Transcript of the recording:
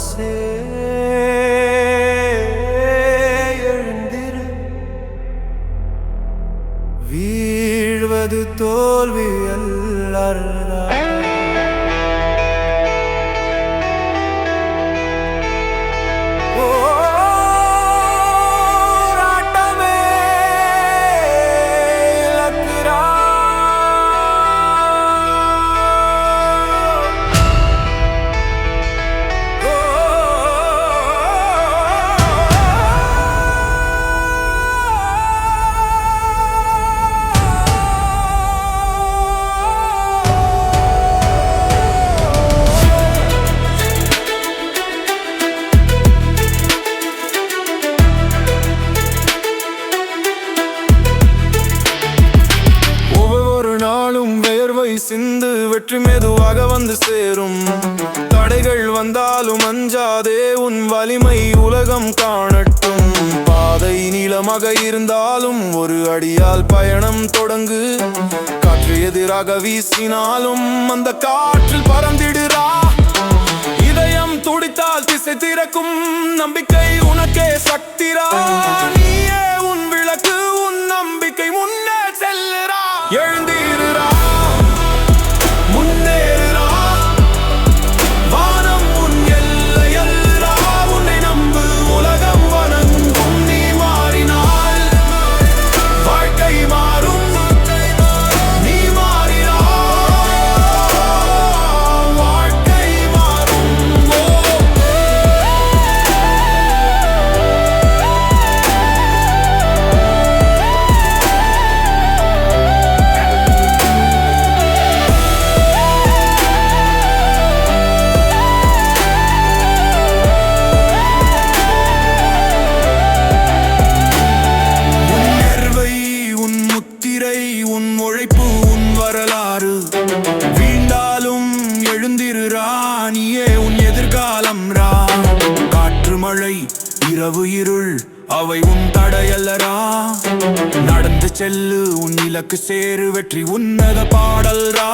மனசே எழுந்திரு. வீழ்வது தோல்வி அல்லறா. சிந்து வெற்றி மெதுவாக வந்து சேரும். தடைகள் வந்தாலும் அஞ்சாதே, உன் வலிமை உலகம் காணட்டும். பாதை நீளமாக இருந்தாலும் ஒரு அடியால் பயணம் தொடங்கு. காற்று எதிராக வீசினாலும் அந்த காற்றில் பறந்திடுறா. இதயம் துடித்தால் திசை திறக்கும், நம்பிக்கை உனக்கே சக்திரா. நீயே உன் விளக்கு, உன் நம்பிக்கை முன்னே செல்லுறா. எழுந்திருறா, நீயே உன் எதிர்காலம் ரா. காற்று மழை இரவு இருள் அவை உன் தடையல்லரா. நடந்து செல்லு, உன் இலக்கு சேரு, வெற்றி உன்னத பாடல் ரா.